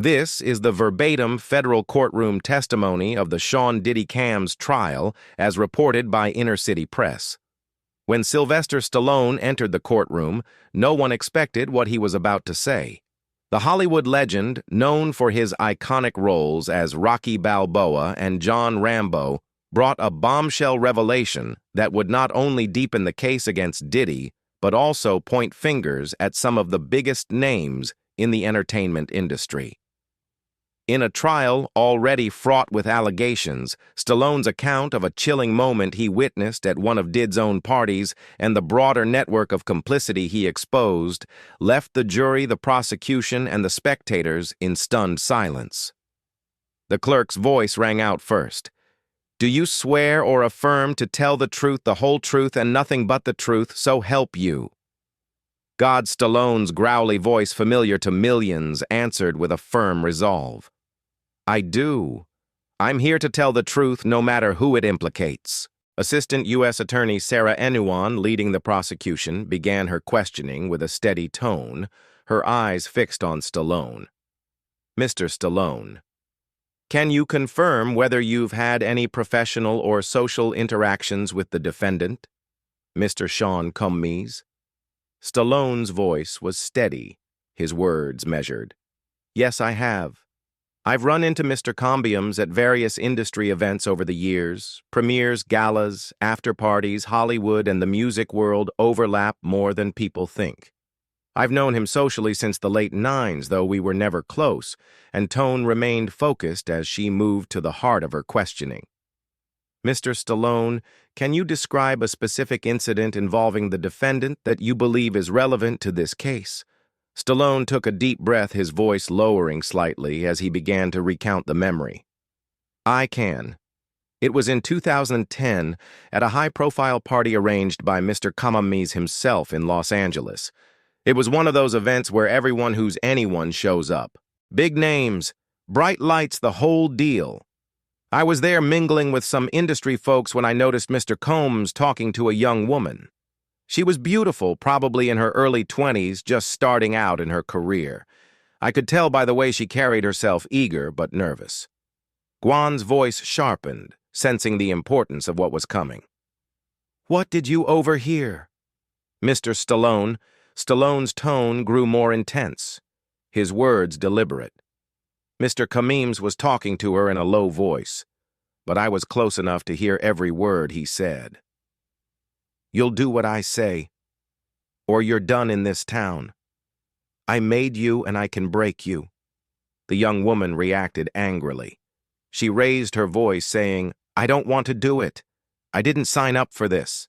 This is the verbatim federal courtroom testimony of the Sean Diddy Cam's trial as reported by Inner City Press. When Sylvester Stallone entered the courtroom, no one expected what he was about to say. The Hollywood legend, known for his iconic roles as Rocky Balboa and John Rambo, brought a bombshell revelation that would not only deepen the case against Diddy, but also point fingers at some of the biggest names in the entertainment industry. In a trial already fraught with allegations, Stallone's account of a chilling moment he witnessed at one of Diddy's own parties and the broader network of complicity he exposed left the jury, the prosecution, and the spectators in stunned silence. The clerk's voice rang out first. "Do you swear or affirm to tell the truth, the whole truth, and nothing but the truth, so help you?" God Stallone's growly voice, familiar to millions, answered with a firm resolve. "I do. I'm here to tell the truth no matter who it implicates." Assistant U.S. Attorney Sarah Enuan, leading the prosecution, began her questioning with a steady tone, her eyes fixed on Stallone. "Mr. Stallone, can you confirm whether you've had any professional or social interactions with the defendant, Mr. Sean Combs?" Stallone's voice was steady, his words measured. "Yes, I have. I've run into Mr. Combs at various industry events over the years. Premieres, galas, after-parties, Hollywood, and the music world overlap more than people think. I've known him socially since the late 90s, though we were never close, and tone remained focused as she moved to the heart of her questioning. Mr. Stallone, can you describe a specific incident involving the defendant that you believe is relevant to this case?" Stallone took a deep breath, his voice lowering slightly as he began to recount the memory. "I can. It was in 2010 at a high-profile party arranged by Mr. Combs himself in Los Angeles. It was one of those events where everyone who's anyone shows up. Big names, bright lights, the whole deal. I was there mingling with some industry folks when I noticed Mr. Combs talking to a young woman. She was beautiful, probably in her early 20s, just starting out in her career. I could tell by the way she carried herself, eager but nervous." Guan's voice sharpened, sensing the importance of what was coming. "What did you overhear?" Mr. Stallone. Stallone's tone grew more intense, his words deliberate. Mr. Combs was talking to her in a low voice, but I was close enough to hear every word he said. "You'll do what I say, or you're done in this town. I made you and I can break you." The young woman reacted angrily. She raised her voice, saying, "I don't want to do it. I didn't sign up for this."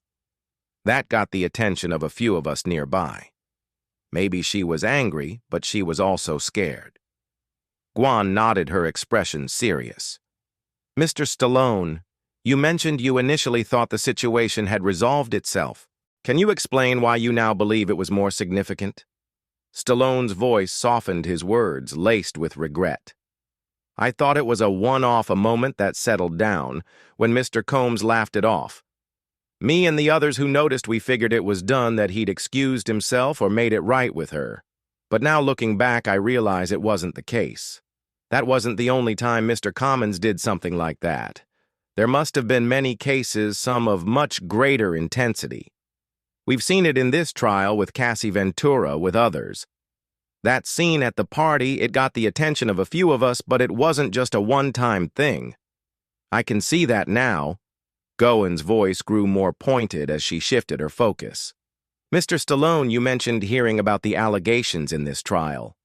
That got the attention of a few of us nearby. Maybe she was angry, but she was also scared. Guan nodded, her expression serious. "Mr. Stallone, you mentioned you initially thought the situation had resolved itself. Can you explain why you now believe it was more significant?" Stallone's voice softened, his words laced with regret. "I thought it was a one-off, a moment that settled down, when Mr. Combs laughed it off. Me and the others who noticed, we figured it was done, that he'd excused himself or made it right with her. But now looking back, I realize it wasn't the case. That wasn't the only time Mr. Combs did something like that. There must have been many cases, some of much greater intensity. We've seen it in this trial with Cassie Ventura, with others. That scene at the party, it got the attention of a few of us, but it wasn't just a one-time thing. I can see that now." Goen's voice grew more pointed as she shifted her focus. "Mr. Stallone, you mentioned hearing about the allegations in this trial.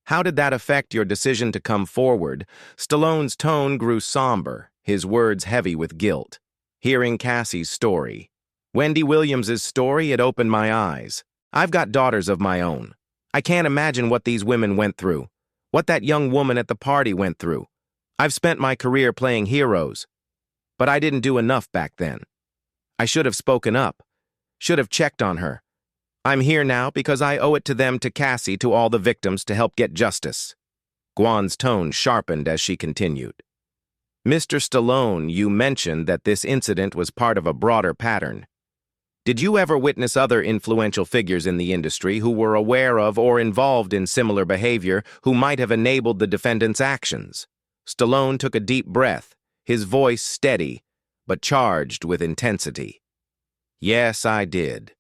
How did that affect your decision to come forward?" Stallone's tone grew somber, his words heavy with guilt. "Hearing Cassie's story, Wendy Williams's story, it opened my eyes. I've got daughters of my own. I can't imagine what these women went through, what that young woman at the party went through. I've spent my career playing heroes, but I didn't do enough back then. I should have spoken up, should have checked on her. I'm here now because I owe it to them, to Cassie, to all the victims, to help get justice." Guan's tone sharpened as she continued. "Mr. Stallone, you mentioned that this incident was part of a broader pattern. Did you ever witness other influential figures in the industry who were aware of or involved in similar behavior who might have enabled the defendant's actions? Stallone took a deep breath, his voice steady, but charged with intensity. Yes, I did.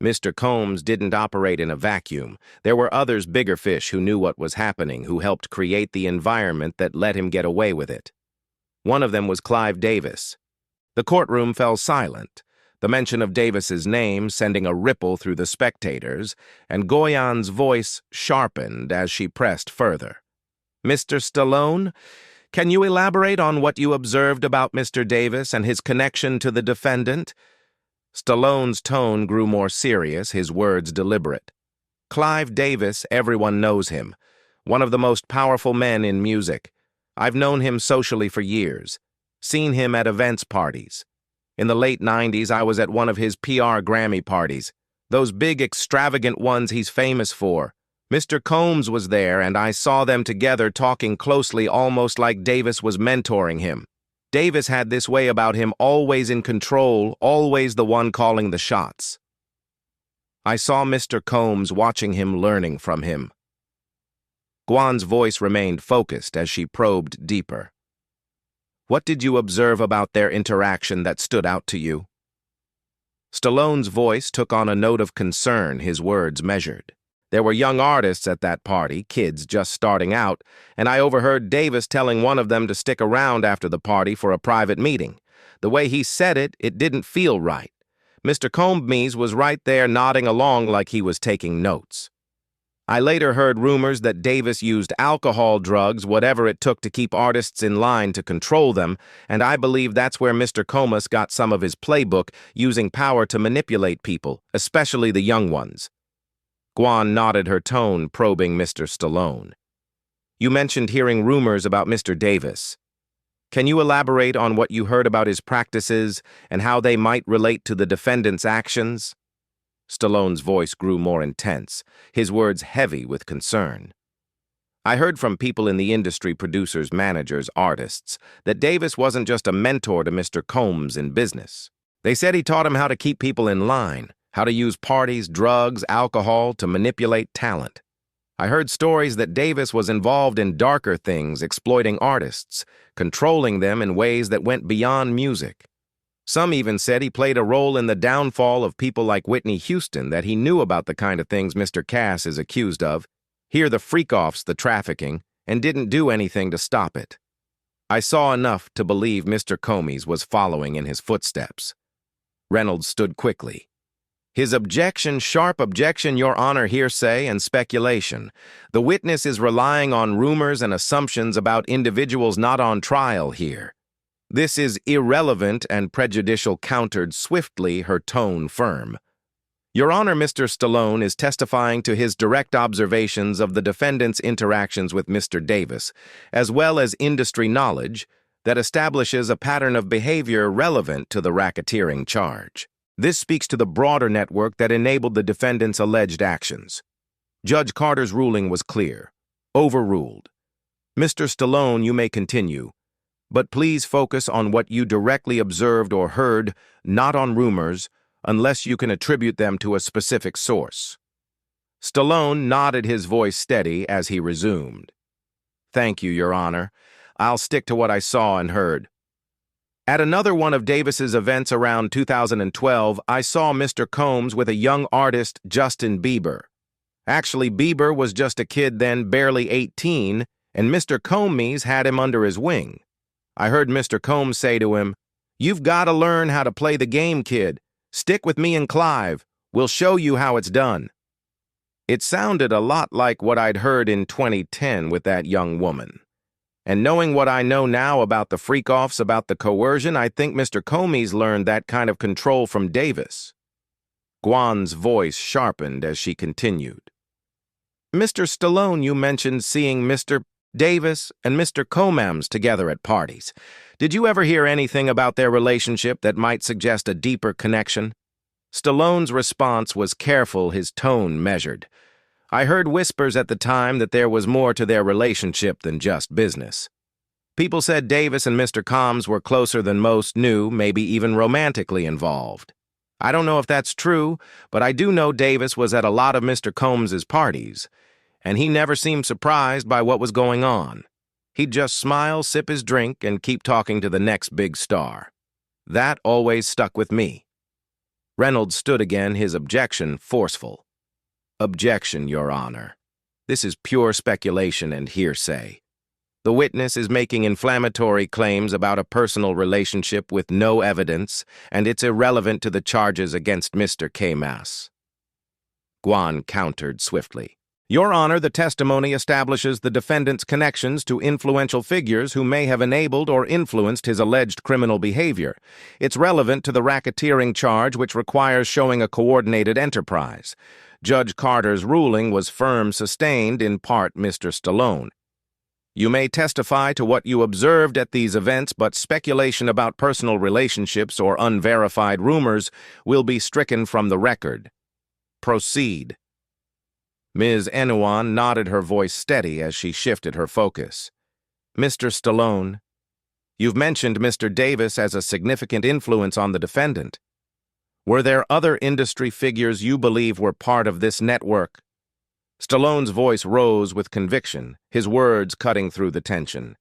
Mr. Combs didn't operate in a vacuum. There were others bigger fish who knew what was happening, who helped create the environment that let him get away with it. One of them was Clive Davis. The courtroom fell silent, the mention of Davis's name sending a ripple through the spectators, and Goyan's voice sharpened as she pressed further. Mr. Stallone, can you elaborate on what you observed about Mr. Davis and his connection to the defendant? Stallone's tone grew more serious, his words deliberate. Clive Davis, everyone knows him. One of the most powerful men in music. I've known him socially for years. Seen him at events parties. In the late 90s, I was at one of his PR Grammy parties. Those big, extravagant ones he's famous for. Mr. Combs was there, and I saw them together talking closely, almost like Davis was mentoring him. Davis had this way about him, always in control, always the one calling the shots. I saw Mr. Combs watching him, learning from him. Guan's voice remained focused as she probed deeper. What did you observe about their interaction that stood out to you? Stallone's voice took on a note of concern, his words measured. There were young artists at that party, kids just starting out, and I overheard Davis telling one of them to stick around after the party for a private meeting. The way he said it, it didn't feel right. Mr. Combs was right there nodding along like he was taking notes. I later heard rumors that Davis used alcohol, drugs, whatever it took to keep artists in line to control them, and I believe that's where Mr. Combs got some of his playbook, using power to manipulate people, especially the young ones. Guan nodded, her tone probing Mr. Stallone. You mentioned hearing rumors about Mr. Davis. Can you elaborate on what you heard about his practices and how they might relate to the defendant's actions? Stallone's voice grew more intense, his words heavy with concern. I heard from people in the industry, producers, managers, artists, that Davis wasn't just a mentor to Mr. Combs in business. They said he taught him how to keep people in line, how to use parties, drugs, alcohol to manipulate talent. I heard stories that Davis was involved in darker things, exploiting artists, controlling them in ways that went beyond music. Some even said he played a role in the downfall of people like Whitney Houston, that he knew about the kind of things Mr. Cass is accused of, hear the freak-offs, the trafficking, and didn't do anything to stop it. I saw enough to believe Mr. Combs was following in his footsteps. Reynolds stood quickly. His objection, sharp objection, Your Honor, hearsay and speculation. The witness is relying on rumors and assumptions about individuals not on trial here. This is irrelevant and prejudicial, countered swiftly, her tone firm. Your Honor, Mr. Stallone is testifying to his direct observations of the defendant's interactions with Mr. Davis, as well as industry knowledge that establishes a pattern of behavior relevant to the racketeering charge. This speaks to the broader network that enabled the defendant's alleged actions. Judge Carter's ruling was clear. Overruled. Mr. Stallone, you may continue, but please focus on what you directly observed or heard, not on rumors, unless you can attribute them to a specific source. Stallone nodded, his voice steady as he resumed. Thank you, Your Honor. I'll stick to what I saw and heard. At another one of Davis's events around 2012, I saw Mr. Combs with a young artist, Justin Bieber. Actually, Bieber was just a kid then, barely 18, and Mr. Combs had him under his wing. I heard Mr. Combs say to him, "You've got to learn how to play the game, kid. Stick with me and Clive. We'll show you how it's done." It sounded a lot like what I'd heard in 2010 with that young woman. And knowing what I know now about the freak-offs, about the coercion, I think Mr. Combs learned that kind of control from Davis. Guan's voice sharpened as she continued. Mr. Stallone, you mentioned seeing Mr. Davis and Mr. Combs together at parties. Did you ever hear anything about their relationship that might suggest a deeper connection? Stallone's response was careful, his tone measured. I heard whispers at the time that there was more to their relationship than just business. People said Davis and Mr. Combs were closer than most knew, maybe even romantically involved. I don't know if that's true, but I do know Davis was at a lot of Mr. Combs's parties, and he never seemed surprised by what was going on. He'd just smile, sip his drink, and keep talking to the next big star. That always stuck with me. Reynolds stood again, his objection forceful. Objection, Your Honor. This is pure speculation and hearsay. The witness is making inflammatory claims about a personal relationship with no evidence, and it's irrelevant to the charges against Mr. Camas. Guan countered swiftly. Your Honor, the testimony establishes the defendant's connections to influential figures who may have enabled or influenced his alleged criminal behavior. It's relevant to the racketeering charge, which requires showing a coordinated enterprise. Judge Carter's ruling was firm, sustained in part Mr. Stallone. You may testify to what you observed at these events, but speculation about personal relationships or unverified rumors will be stricken from the record. Proceed. Ms. Enuan nodded, her voice steady as she shifted her focus. Mr. Stallone, you've mentioned Mr. Davis as a significant influence on the defendant. Were there other industry figures you believe were part of this network? Stallone's voice rose with conviction, his words cutting through the tension.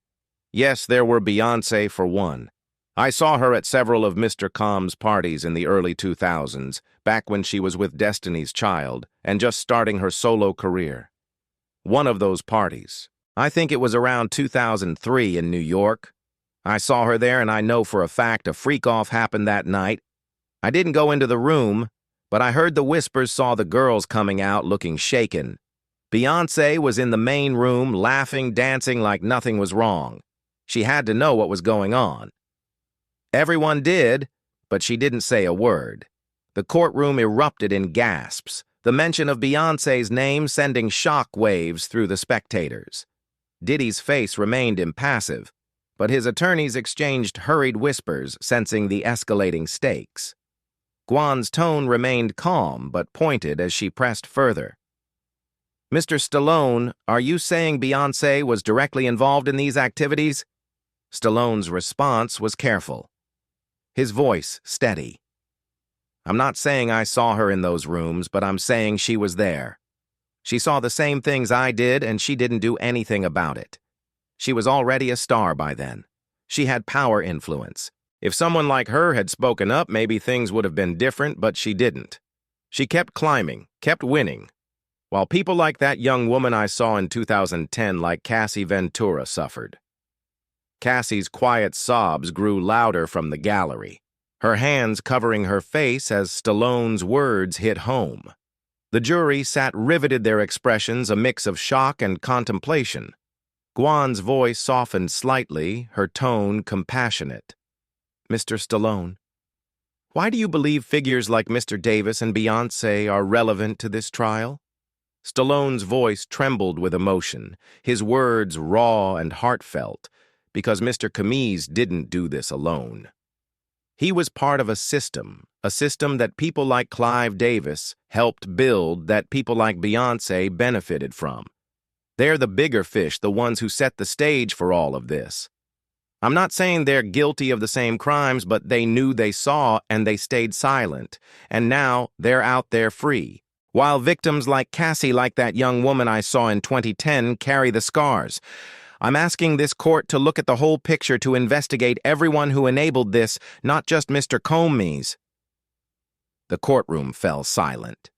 Yes, there were Beyoncé for one. I saw her at several of Mr. Combs' parties in the early 2000s, back when she was with Destiny's Child and just starting her solo career. One of those parties, I think it was around 2003 in New York. I saw her there, and I know for a fact a freak-off happened that night. I didn't go into the room, but I heard the whispers, saw the girls coming out looking shaken. Beyoncé was in the main room, laughing, dancing like nothing was wrong. She had to know what was going on. Everyone did, but she didn't say a word. The courtroom erupted in gasps, the mention of Beyoncé's name sending shock waves through the spectators. Diddy's face remained impassive, but his attorneys exchanged hurried whispers, sensing the escalating stakes. Guan's tone remained calm but pointed as she pressed further. Mr. Stallone, are you saying Beyoncé was directly involved in these activities? Stallone's response was careful, his voice steady. I'm not saying I saw her in those rooms, but I'm saying she was there. She saw the same things I did, and she didn't do anything about it. She was already a star by then. She had power influence. If someone like her had spoken up, maybe things would have been different, but she didn't. She kept climbing, kept winning, while people like that young woman I saw in 2010, like Cassie Ventura, suffered. Cassie's quiet sobs grew louder from the gallery, her hands covering her face as Stallone's words hit home. The jury sat riveted, their expressions a mix of shock and contemplation. Guan's voice softened slightly, her tone compassionate. Mr. Stallone, why do you believe figures like Mr. Davis and Beyoncé are relevant to this trial? Stallone's voice trembled with emotion, his words raw and heartfelt, because Mr. Camas didn't do this alone. He was part of a system that people like Clive Davis helped build, that people like Beyoncé benefited from. They're the bigger fish, the ones who set the stage for all of this. I'm not saying they're guilty of the same crimes, but they knew, they saw, and they stayed silent. And now they're out there free. While victims like Cassie, like that young woman I saw in 2010, carry the scars. I'm asking this court to look at the whole picture, to investigate everyone who enabled this, not just Mr. Combs. The courtroom fell silent.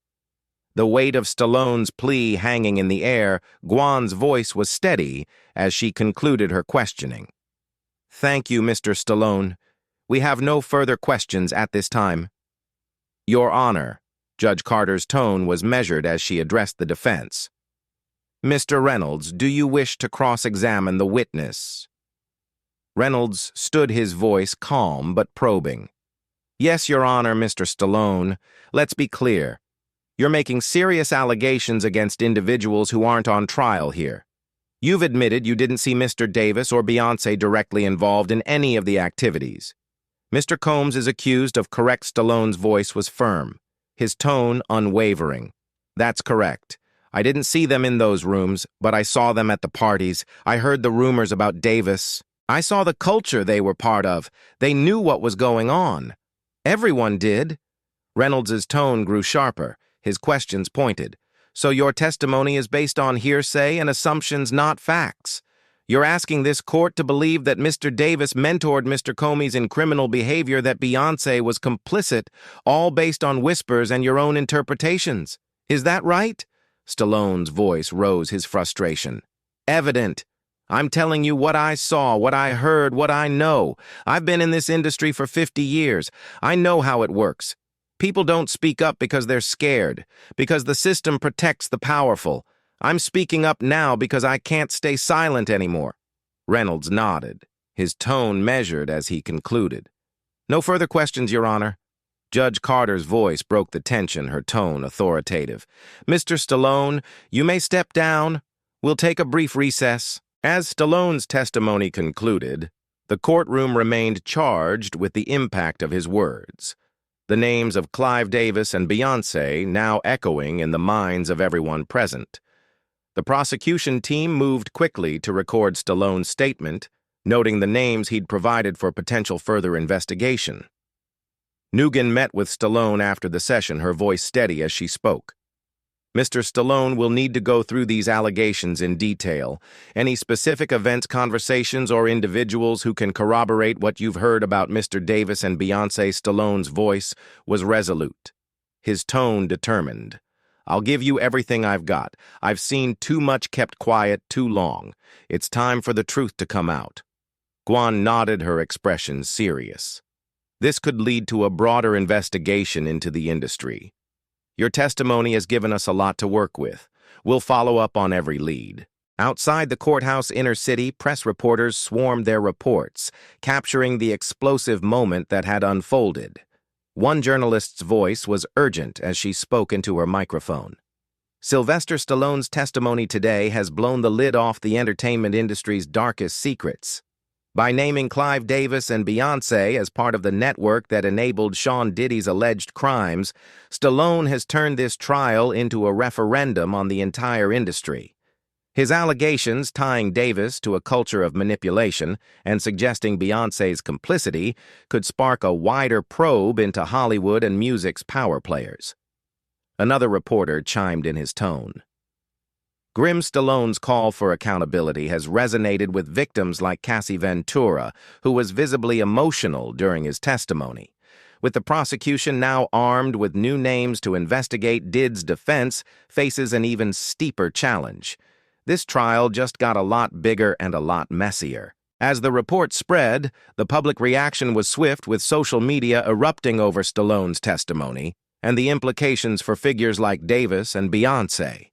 The weight of Stallone's plea hanging in the air, Guan's voice was steady as she concluded her questioning. Thank you, Mr. Stallone. We have no further questions at this time. Your Honor, Judge Carter's tone was measured as she addressed the defense. Mr. Reynolds, do you wish to cross-examine the witness? Reynolds stood, his voice calm but probing. Yes, Your Honor, Mr. Stallone. Let's be clear. You're making serious allegations against individuals who aren't on trial here. You've admitted you didn't see Mr. Davis or Beyoncé directly involved in any of the activities. Mr. Combs is accused of correct. Stallone's voice was firm, his tone unwavering. That's correct. I didn't see them in those rooms, but I saw them at the parties. I heard the rumors about Davis. I saw the culture they were part of. They knew what was going on. Everyone did. Reynolds's tone grew sharper, his questions pointed. So your testimony is based on hearsay and assumptions, not facts. You're asking this court to believe that Mr. Davis mentored Mr. Comey's in criminal behavior, that Beyoncé was complicit, all based on whispers and your own interpretations. Is that right? Stallone's voice rose, his frustration. Evident. I'm telling you what I saw, what I heard, what I know. I've been in this industry for 50 years. I know how it works. People don't speak up because they're scared, because the system protects the powerful. I'm speaking up now because I can't stay silent anymore. Reynolds nodded, his tone measured as he concluded. No further questions, Your Honor. Judge Carter's voice broke the tension, her tone authoritative. Mr. Stallone, you may step down. We'll take a brief recess. As Stallone's testimony concluded, the courtroom remained charged with the impact of his words, the names of Clive Davis and Beyoncé now echoing in the minds of everyone present. The prosecution team moved quickly to record Stallone's statement, noting the names he'd provided for potential further investigation. Nugent met with Stallone after the session, her voice steady as she spoke. Mr. Stallone will need to go through these allegations in detail. Any specific events, conversations, or individuals who can corroborate what you've heard about Mr. Davis and Beyoncé. Stallone's voice was resolute, his tone determined. I'll give you everything I've got. I've seen too much kept quiet too long. It's time for the truth to come out. Guan nodded, her expression serious. This could lead to a broader investigation into the industry. Your testimony has given us a lot to work with. We'll follow up on every lead. Outside the courthouse inner city, press reporters swarmed their reports, capturing the explosive moment that had unfolded. One journalist's voice was urgent as she spoke into her microphone. Sylvester Stallone's testimony today has blown the lid off the entertainment industry's darkest secrets. By naming Clive Davis and Beyoncé as part of the network that enabled Sean Diddy's alleged crimes, Stallone has turned this trial into a referendum on the entire industry. His allegations tying Davis to a culture of manipulation and suggesting Beyoncé's complicity could spark a wider probe into Hollywood and music's power players. Another reporter chimed in his tone. Grim Stallone's call for accountability has resonated with victims like Cassie Ventura, who was visibly emotional during his testimony. With the prosecution now armed with new names to investigate, Diddy's defense faces an even steeper challenge. This trial just got a lot bigger and a lot messier. As the report spread, the public reaction was swift, with social media erupting over Stallone's testimony and the implications for figures like Davis and Beyoncé.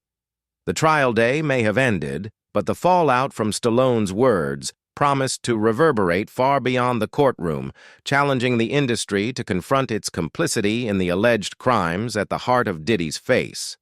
The trial day may have ended, but the fallout from Stallone's words promised to reverberate far beyond the courtroom, challenging the industry to confront its complicity in the alleged crimes at the heart of Diddy's face.